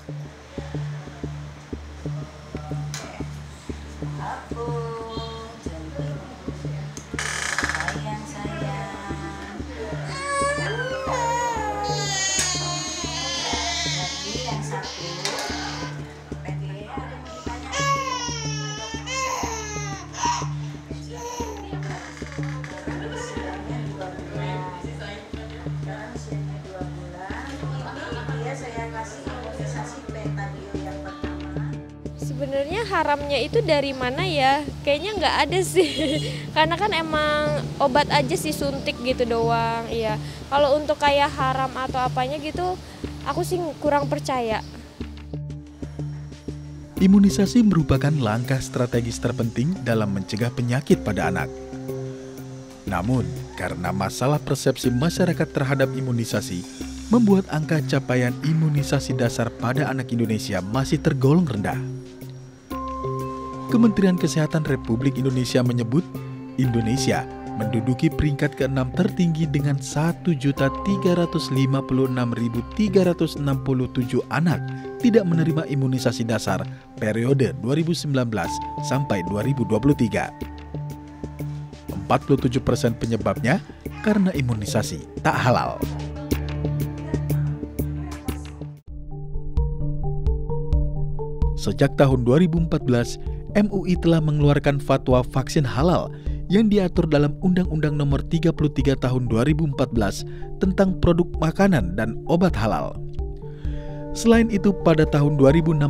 Aku sayang sayang. Lagi yang satu. Pede ada mau ditanya. Usianya 2 bulan. Sekarang usianya 2 bulan. Ini dia saya kasih imunisasi pentabio yang pertama. Sebenarnya haramnya itu dari mana ya? Kayaknya nggak ada sih. Karena kan emang obat aja sih, suntik gitu doang. Iya. Kalau untuk kayak haram atau apanya gitu, aku sih kurang percaya. Imunisasi merupakan langkah strategis terpenting dalam mencegah penyakit pada anak. Namun, karena masalah persepsi masyarakat terhadap imunisasi, membuat angka capaian imunisasi dasar pada anak Indonesia masih tergolong rendah. Kementerian Kesehatan Republik Indonesia menyebut Indonesia menduduki peringkat ke-6 tertinggi dengan 1.356.367 anak tidak menerima imunisasi dasar periode 2019 sampai 2023. 47% penyebabnya karena imunisasi tak halal. Sejak tahun 2014, MUI telah mengeluarkan fatwa vaksin halal yang diatur dalam Undang-Undang Nomor 33 Tahun 2014 tentang produk makanan dan obat halal. Selain itu, pada tahun 2016,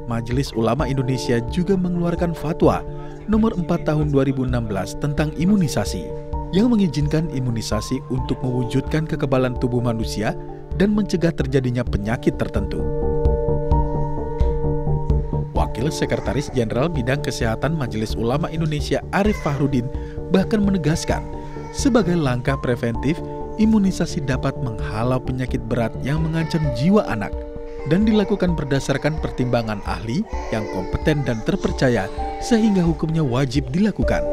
Majelis Ulama Indonesia juga mengeluarkan fatwa Nomor 4 Tahun 2016 tentang imunisasi, yang mengizinkan imunisasi untuk mewujudkan kekebalan tubuh manusia dan mencegah terjadinya penyakit tertentu. Wakil Sekretaris Jenderal Bidang Kesehatan Majelis Ulama Indonesia Arif Fahrudin bahkan menegaskan, sebagai langkah preventif, imunisasi dapat menghalau penyakit berat yang mengancam jiwa anak dan dilakukan berdasarkan pertimbangan ahli yang kompeten dan terpercaya sehingga hukumnya wajib dilakukan.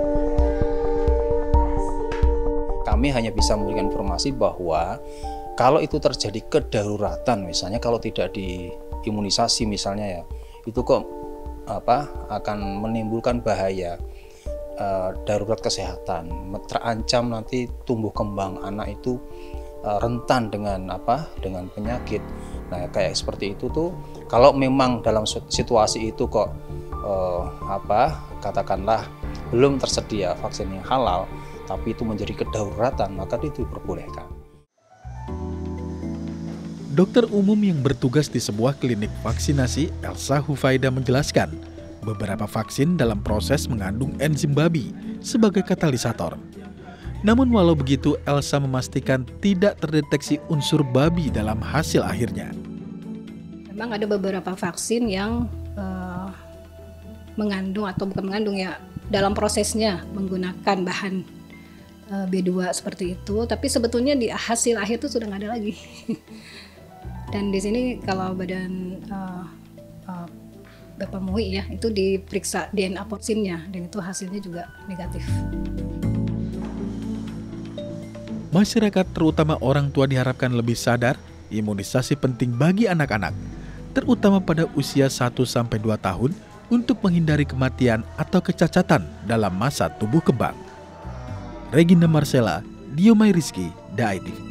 Kami hanya bisa memberikan informasi bahwa kalau itu terjadi kedaruratan, misalnya kalau tidak diimunisasi misalnya ya, itu kok akan menimbulkan bahaya darurat kesehatan, terancam nanti tumbuh kembang anak itu rentan dengan penyakit. Nah, kayak seperti itu tuh, kalau memang dalam situasi itu kok katakanlah belum tersedia vaksin yang halal, tapi itu menjadi kedaruratan, maka itu diperbolehkan. Dokter umum yang bertugas di sebuah klinik vaksinasi, Elsa Hufaida, menjelaskan beberapa vaksin dalam proses mengandung enzim babi sebagai katalisator. Namun walau begitu, Elsa memastikan tidak terdeteksi unsur babi dalam hasil akhirnya. Memang ada beberapa vaksin yang mengandung atau bukan mengandung ya, dalam prosesnya menggunakan bahan B2 seperti itu, tapi sebetulnya di hasil akhir itu sudah nggak ada lagi. Dan di sini kalau badan Bapak MUI ya, itu diperiksa DNA porsinnya dan itu hasilnya juga negatif. Masyarakat terutama orang tua diharapkan lebih sadar imunisasi penting bagi anak-anak, terutama pada usia 1-2 tahun untuk menghindari kematian atau kecacatan dalam masa tumbuh kembang. Regina Marcella, Diomai Rizky, DAI TV.